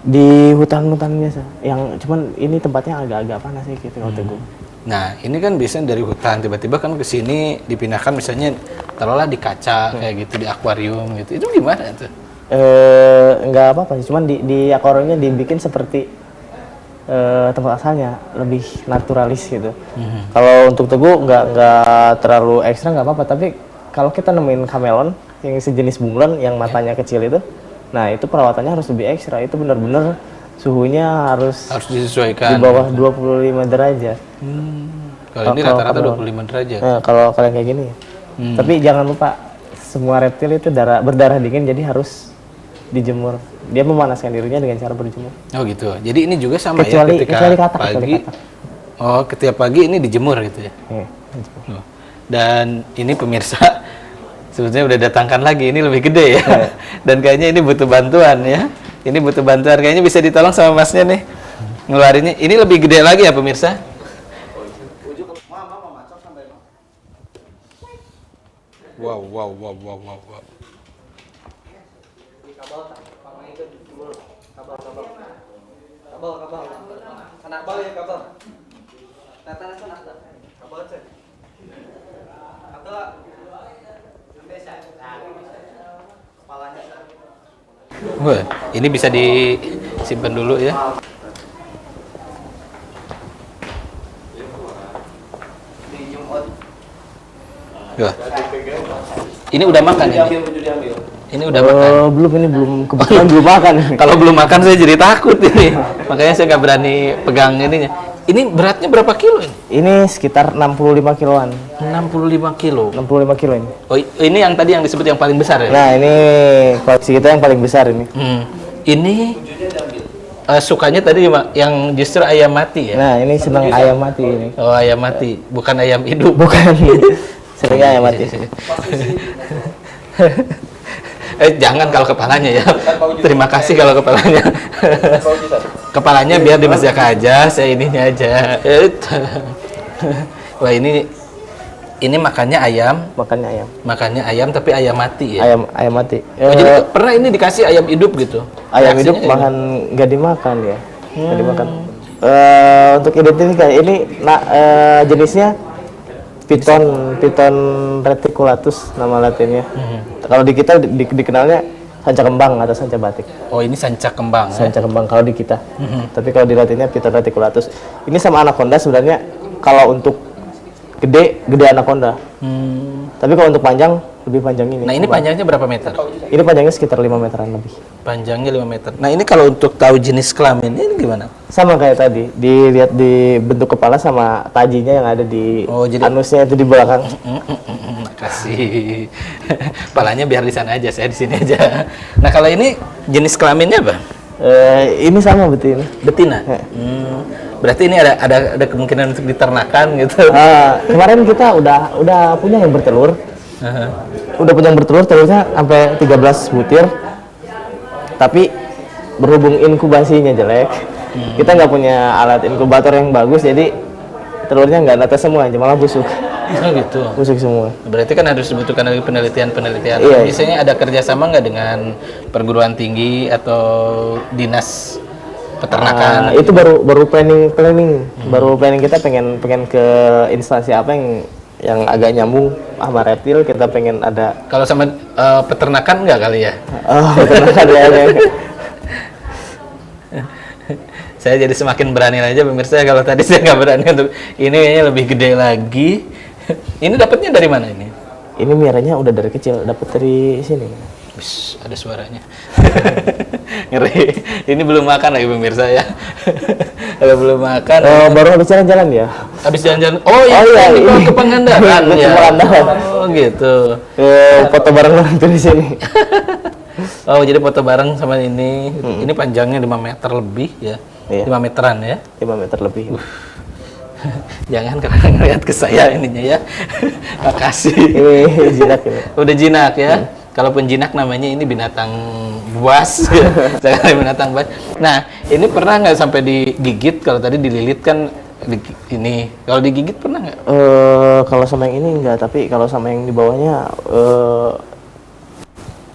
Speaker 2: Di hutan-hutan biasa. Yang cuman ini tempatnya agak-agak panas sih gitu kalau Teguh.
Speaker 1: Nah, ini kan biasanya dari hutan tiba-tiba kan ke sini dipindahkan misalnya taruhlah di kaca kayak gitu, di akuarium gitu. Itu gimana tuh?
Speaker 2: Enggak apa-apa sih, cuman di akuariumnya dibikin seperti tempat asalnya, lebih naturalis gitu. Kalau untuk Teguh nggak terlalu ekstra, nggak apa-apa. Tapi kalau kita nemuin kamelon yang sejenis bunglon yang matanya kecil itu, nah itu perawatannya harus lebih ekstra. Itu benar-benar suhunya harus
Speaker 1: disesuaikan
Speaker 2: di bawah 25 derajat.
Speaker 1: Kalau ini rata-rata 25 derajat.
Speaker 2: Nah, kalau kalian kayak gini. Tapi jangan lupa semua reptil itu berdarah dingin, jadi harus dijemur. Dia memanaskan dirinya dengan cara berjemur.
Speaker 1: Oh gitu. Jadi ini juga sama
Speaker 2: kecuali
Speaker 1: ketika
Speaker 2: katak,
Speaker 1: pagi. Oh, ketika pagi ini dijemur gitu ya.
Speaker 2: Iya.
Speaker 1: Dan ini pemirsa sebetulnya udah datangkan lagi, ini lebih gede ya. Dan kayaknya ini butuh bantuan ya. Ini butuh bantuan, kayaknya bisa ditolong sama masnya nih. Ngeluarinnya. Ini lebih gede lagi ya pemirsa. Wow. Kabel. Kabel ya kabel. Tata sana kabel aja. Atau sampai kepalanya. Wah, ini bisa disimpan dulu ya. Wah. Ini udah makan ini. Ini udah makan?
Speaker 2: Ini belum, kebetulan belum makan.
Speaker 1: Kalau belum makan saya jadi takut ini. Makanya saya nggak berani pegang ininya. Ini beratnya berapa kilo ini?
Speaker 2: Ini sekitar 65 kiloan.
Speaker 1: 65 kilo?
Speaker 2: 65 kilo ini.
Speaker 1: Oh, ini yang tadi yang disebut yang paling besar ya?
Speaker 2: Nah, ini koleksi kita yang paling besar ini.
Speaker 1: Ini sukanya tadi yang justru ayam mati ya?
Speaker 2: Nah, ini senang ayam mati ini.
Speaker 1: Oh, ayam mati, bukan ayam hidup.
Speaker 2: Bukan. Seringnya ayam mati.
Speaker 1: Jangan kalau kepalanya ya. Terima kasih kalau kepalanya. Kepalanya biar di Mas Jaka aja, saya ininya aja. Wah, ini makannya ayam. Makannya ayam tapi ayam mati ya.
Speaker 2: Ayam mati.
Speaker 1: Oh, jadi pernah ini dikasih ayam hidup gitu.
Speaker 2: Ayam hidup makan nggak dimakan ya. Nggak dimakan. Untuk identifikasi ini jenisnya Piton reticulatus nama latinnya. Kalau di kita dikenalnya sanca kembang atau sanca batik.
Speaker 1: Oh, ini sanca kembang.
Speaker 2: Sanca kembang kalau di kita. Tapi kalau di latinnya Piton reticulatus. Ini sama anaconda sebenarnya kalau untuk gede anaconda. Tapi kalau untuk panjang lebih panjang ini.
Speaker 1: Nah, ini panjangnya berapa meter?
Speaker 2: Ini panjangnya sekitar 5 meteran lebih.
Speaker 1: Panjangnya 5 meter. Nah, ini kalau untuk tahu jenis kelamin ini gimana?
Speaker 2: Sama kayak tadi, dilihat di bentuk kepala sama tajinya yang ada di anusnya itu di belakang.
Speaker 1: Makasih. Kepalanya biar di sana aja, saya di sini aja. Nah, kalau ini jenis kelaminnya apa?
Speaker 2: Ini sama betina.
Speaker 1: Betina. Berarti ini ada kemungkinan untuk diternakan gitu.
Speaker 2: Kemarin kita udah punya yang bertelur. Udah punya yang bertelur, telurnya sampai 13 butir. Tapi berhubung inkubasinya jelek, kita nggak punya alat inkubator yang bagus, jadi telurnya nggak netes semua, malah busuk.
Speaker 1: Oh gitu.
Speaker 2: Busuk semua.
Speaker 1: Berarti kan harus dibutuhkan lagi penelitian.
Speaker 2: Iya.
Speaker 1: Biasanya ada kerjasama nggak dengan perguruan tinggi atau dinas peternakan?
Speaker 2: Itu baru planning. Baru planning, kita pengen ke instansi apa yang agak nyambung sama reptil. Kita pengen ada.
Speaker 1: Kalau sama peternakan nggak kali ya?
Speaker 2: Peternakan ya.
Speaker 1: Saya jadi semakin berani aja pemirsa. Kalau tadi saya nggak berani untuk ini, kayaknya lebih gede lagi. Ini dapatnya dari mana ini?
Speaker 2: Ini miaranya udah dari kecil, dapat dari sini.
Speaker 1: Wish, ada suaranya. Ngeri. Ini belum makan lagi pemirsa ya. Kalau belum makan.
Speaker 2: Baru habis jalan-jalan ya.
Speaker 1: Habis jalan-jalan. Oh iya, ini ke Pangandaran ya. Oh gitu.
Speaker 2: Foto bareng nanti di sini.
Speaker 1: Oh, jadi foto bareng sama ini. Ini panjangnya 5 meter lebih ya.
Speaker 2: Iya.
Speaker 1: 5 meteran ya.
Speaker 2: 5 meter lebih.
Speaker 1: Jangan karena ngeliat ke saya ininya ya. Makasih.
Speaker 2: Ini jinak ini.
Speaker 1: Udah jinak ya. Kalaupun jinak namanya ini binatang buas ya. Jangan binatang buas. Nah, ini pernah nggak sampai digigit? Kalau tadi dililit kan ini. Kalau digigit pernah nggak?
Speaker 2: Kalau sama yang ini enggak, tapi kalau sama yang di bawahnya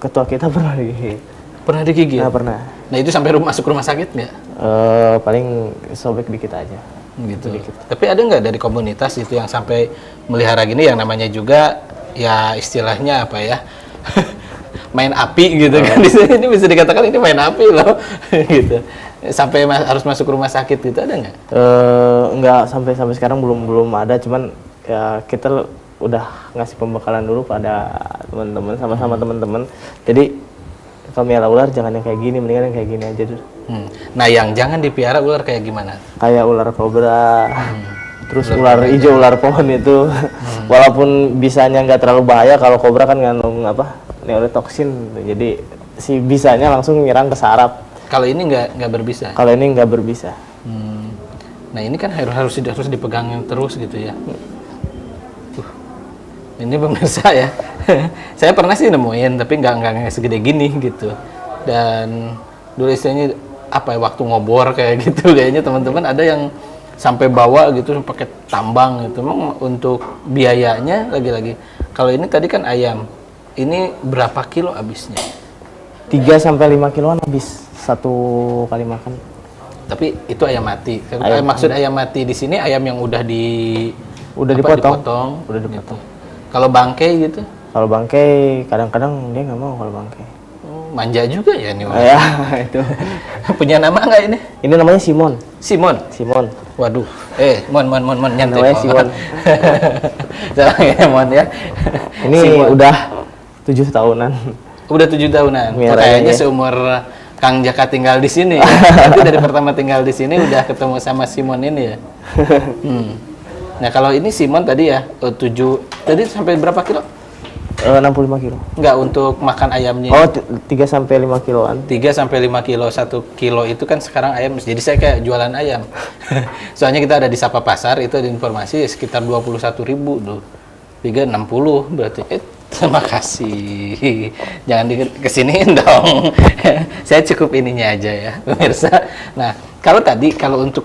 Speaker 2: ketua kita pernah digigit.
Speaker 1: Pernah digigit?
Speaker 2: Nah, pernah.
Speaker 1: Nah, itu sampai masuk rumah sakit nggak?
Speaker 2: Paling sobek dikit aja.
Speaker 1: Gitu. Dikit. Tapi ada nggak dari komunitas itu yang sampai melihara gini, yang namanya juga ya istilahnya apa ya? Main api gitu kan. Di sini bisa dikatakan ini main api loh. Gitu. Sampai harus masuk rumah sakit gitu, ada nggak?
Speaker 2: Enggak, sampai sekarang belum ada, cuman ya kita udah ngasih pembekalan dulu pada teman-teman, sama-sama teman-teman. Jadi kalau miara ular jangan yang kayak gini, mendingan yang kayak gini aja dulu.
Speaker 1: Nah, yang jangan dipiara ular kayak gimana?
Speaker 2: Kayak ular kobra, terus ular hijau, ular pohon itu. Walaupun bisanya nggak terlalu bahaya, kalau kobra kan ngandung neurotoksin, jadi si bisanya langsung nyerang ke saraf.
Speaker 1: Kalau ini nggak berbisa?
Speaker 2: Kalau ini nggak berbisa.
Speaker 1: Nah, ini kan harus dipegangin terus gitu ya. Ini pemirsa ya. Saya pernah sih nemuin, tapi nggak segede gini gitu. Dan dulu istilahnya apa ya, waktu ngobor kayak gitu kayaknya teman-teman ada yang sampai bawa gitu pakai tambang gitu. Memang untuk biayanya lagi-lagi. Kalau ini tadi kan ayam. Ini berapa kilo habisnya?
Speaker 2: 3 sampai 5 kiloan habis satu kali makan.
Speaker 1: Tapi itu ayam mati. Maksud ayam mati di sini ayam yang udah
Speaker 2: dipotong. Udah dipotong.
Speaker 1: Gitu. Kalau bangkai gitu?
Speaker 2: Kalau bangkai kadang-kadang dia nggak mau kalau bangkai.
Speaker 1: Manja juga ya nih.
Speaker 2: Ya, itu.
Speaker 1: Punya nama nggak ini?
Speaker 2: Ini namanya Simon.
Speaker 1: Simon. Waduh. Mon nyantai.
Speaker 2: Namanya Simon.
Speaker 1: Mon ya.
Speaker 2: Ini Simon. Udah 7 tahunan.
Speaker 1: Udah 7 tahunan. Kayaknya seumur Kang Jaka tinggal di sini. Nanti dari pertama tinggal di sini udah ketemu sama Simon ini ya. Nah, kalau ini Simon tadi ya 7. Tadi sampai berapa kilo?
Speaker 2: 65 kilo.
Speaker 1: Enggak, untuk makan ayamnya.
Speaker 2: Oh, 3 sampai 5 kiloan.
Speaker 1: 3 sampai 5 kilo, 1 kilo itu kan sekarang ayam. Jadi saya kayak jualan ayam. Soalnya kita ada di Sapa Pasar, itu ada informasi sekitar 21.000 tuh. 360 berarti. Terima kasih. Jangan kesiniin dong. Saya cukup ininya aja ya, pemirsa. Nah, kalau untuk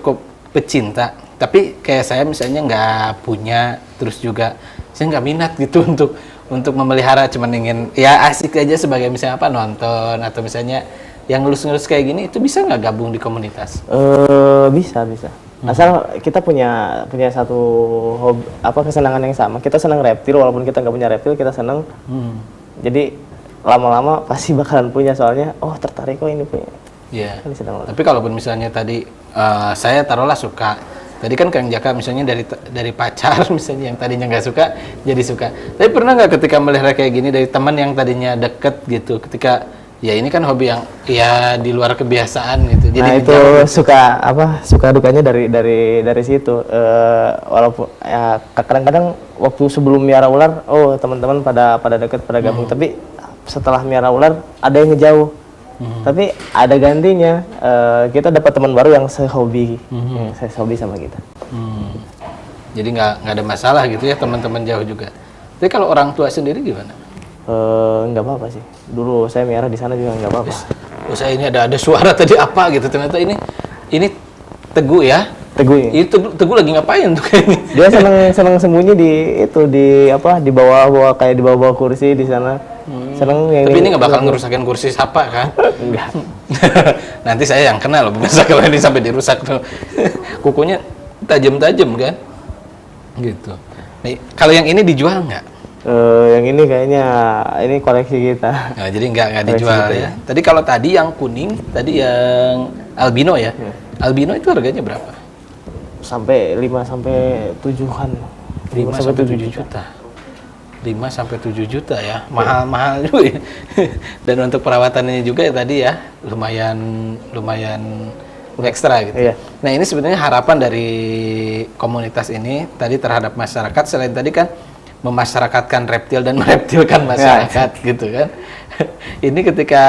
Speaker 1: pecinta, tapi kayak saya misalnya nggak punya, terus juga saya nggak minat gitu untuk memelihara, cuman ingin ya asik aja sebagai misalnya apa, nonton atau misalnya yang ngelus-ngelus kayak gini, itu bisa nggak gabung di komunitas?
Speaker 2: Bisa. Asal kita punya satu hobi, kesenangan yang sama. Kita senang reptil, walaupun kita nggak punya reptil, kita senang. Jadi lama-lama pasti bakalan punya, soalnya tertarik kok ini punya.
Speaker 1: Iya. Tapi kalaupun misalnya tadi saya taruhlah suka. Tadi kan Kang Jaka misalnya dari pacar misalnya yang tadinya nggak suka jadi suka. Tapi pernah nggak ketika melihara kayak gini dari teman yang tadinya deket gitu, ketika ya ini kan hobi yang ya di luar kebiasaan gitu. Jadi
Speaker 2: nah itu suka dukanya dari situ. Walaupun ya kadang-kadang waktu sebelum miara ular, teman-teman pada deket pada gabung. Tapi setelah miara ular ada yang ngejauh. Tapi ada gantinya, kita dapat teman baru yang sehobi sama kita.
Speaker 1: Jadi nggak ada masalah gitu ya, teman-teman jauh juga. Tapi kalau orang tua sendiri gimana?
Speaker 2: Nggak apa-apa sih. Dulu saya miara di sana juga nggak apa-apa.
Speaker 1: Saya ini ada suara tadi apa gitu, ternyata ini Teguh ya.
Speaker 2: Teguh.
Speaker 1: Itu Teguh lagi ngapain tuh kayaknya?
Speaker 2: Dia senang sembunyi di bawah kayak di bawah kursi di sana.
Speaker 1: Tapi ini nggak bakal ngerusakin kursi Sapa kan?
Speaker 2: Enggak.
Speaker 1: Nanti saya yang kena loh pemirsa kalau ini sampai dirusak tuh. Kukunya tajam-tajam kan? Gitu. Nih, kalau yang ini dijual nggak?
Speaker 2: Yang ini kayaknya ini koleksi kita.
Speaker 1: Nah, jadi nggak dijual ya. Tadi kalau yang kuning, tadi yang albino ya. Albino itu harganya berapa?
Speaker 2: Sampai 5 sampai 7-an.
Speaker 1: 5 sampai 7 juta. 5 sampai 7 juta ya. Mahal-mahal juga ya. Dan untuk perawatannya juga ya tadi ya lumayan ekstra gitu.
Speaker 2: Iya.
Speaker 1: Nah, ini sebenarnya harapan dari komunitas ini tadi terhadap masyarakat, selain tadi kan memasyarakatkan reptil dan mereptilkan masyarakat gitu kan. Ini ketika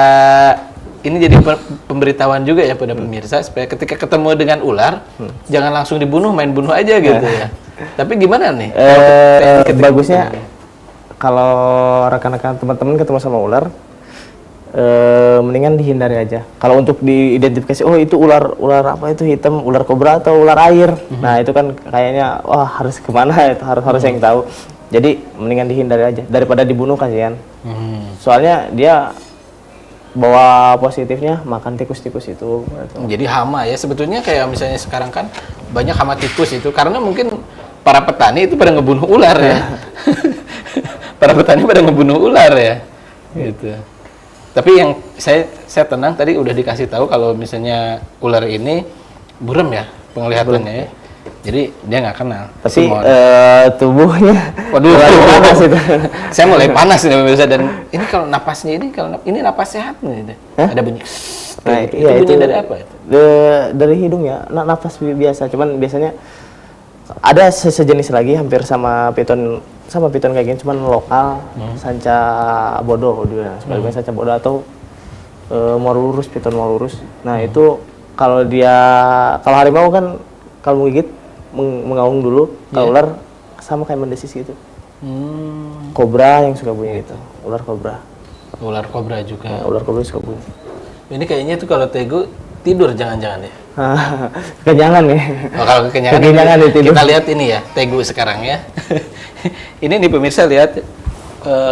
Speaker 1: ini jadi pemberitahuan juga ya pada pemirsa supaya ketika ketemu dengan ular jangan langsung dibunuh, main bunuh aja gitu ya. Tapi gimana nih?
Speaker 2: Bagusnya kalau rekan-rekan teman-teman ketemu sama ular, mendingan dihindari aja. Kalau untuk diidentifikasi, itu ular apa itu hitam, ular kobra atau ular air. Nah itu kan kayaknya harus kemana itu harus yang tahu. Jadi mendingan dihindari aja daripada dibunuh, kasihan. Soalnya dia bawa positifnya makan tikus-tikus itu.
Speaker 1: Jadi hama ya sebetulnya, kayak misalnya sekarang kan banyak hama tikus itu karena mungkin para petani itu pada ngebunuh ular ya. Para petani pada ngebunuh ular ya. Gitu. Tapi yang saya tenang tadi udah dikasih tahu kalau misalnya ular ini buram ya penglihatannya ya. Jadi dia nggak kenal.
Speaker 2: Tapi tubuhnya
Speaker 1: waduh,
Speaker 2: panas itu.
Speaker 1: Saya mulai panas nih pemirsa, dan ini kalau napasnya ini napas sehat nih. Ada bunyi.
Speaker 2: Nah,
Speaker 1: itu bunyi dari apa itu?
Speaker 2: Dari hidung ya, nafas biasa. Cuman biasanya ada sejenis lagi hampir sama piton kayak gini, cuman lokal, sanca bodoh dia. Sebaliknya sanca bodoh atau mau lurus, piton mau lurus. Nah, itu kalau harimau kan kalau menggigit mengaung dulu, kalau ular sama kayak mendesis gitu. Kobra yang suka bunyi gitu, ular kobra.
Speaker 1: Ular kobra juga.
Speaker 2: Nah, ular kobra suka bunyi.
Speaker 1: Ini kayaknya tuh kalau Teguh tidur jangan-jangan ya.
Speaker 2: Kekenyangan ya.
Speaker 1: Kalau kekenyangan kita lihat ini ya, Teguh sekarang ya. Ini nih pemirsa lihat,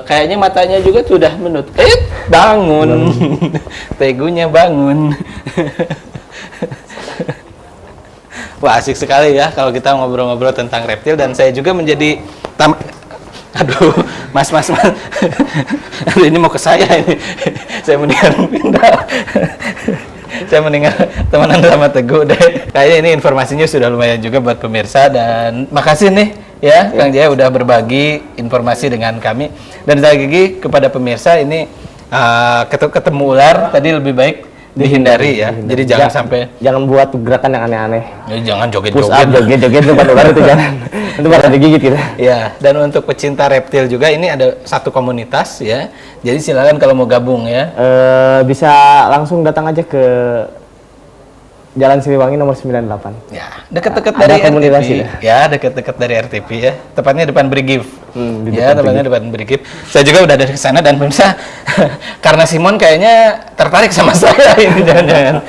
Speaker 1: kayaknya matanya juga sudah menutup. Bangun. Teguhnya bangun. Wah, asik sekali ya kalau kita ngobrol-ngobrol tentang reptil, dan saya juga menjadi aduh, mas. Aduh, ini mau ke saya ini. Saya mendingan pindah. Saya mendingan temenan sama Teguh deh. Kayaknya ini informasinya sudah lumayan juga buat pemirsa, dan makasih nih ya Kang Jaya udah berbagi informasi dengan kami. Dan sekali lagi kepada pemirsa ini ketemu ular tadi lebih baik dihindari ya. Jadi jangan sampai
Speaker 2: jangan buat gerakan yang aneh-aneh.
Speaker 1: ya, jangan
Speaker 2: Push up,
Speaker 1: joget-joget.
Speaker 2: joget-joget depan ular itu jangan. Itu bakal digigit kita.
Speaker 1: Ya, dan untuk pecinta reptil juga ini ada satu komunitas ya. Jadi silakan kalau mau gabung ya.
Speaker 2: Bisa langsung datang aja ke Jalan Siliwangi nomor 98.
Speaker 1: Ya, dekat-dekat
Speaker 2: Ada
Speaker 1: dari
Speaker 2: komunitas
Speaker 1: RTP.
Speaker 2: ya?
Speaker 1: Ya, dekat-dekat dari RTP ya. Tepatnya depan Brigif.
Speaker 2: Di
Speaker 1: Ya,
Speaker 2: depan
Speaker 1: tepatnya depan Brigif. Saya juga udah dari sana dan pemirsa karena Simon kayaknya tertarik sama saya ini jangan-jangan.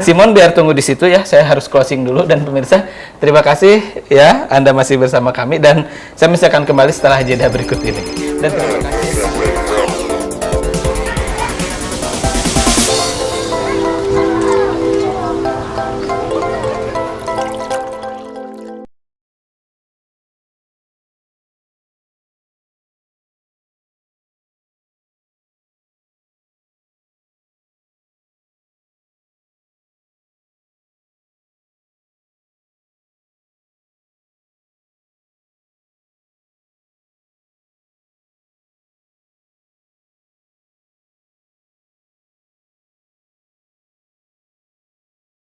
Speaker 1: Simon biar tunggu di situ ya. Saya harus closing dulu dan pemirsa terima kasih ya Anda masih bersama kami dan saya akan kembali setelah jeda berikut ini. Dan terima kasih.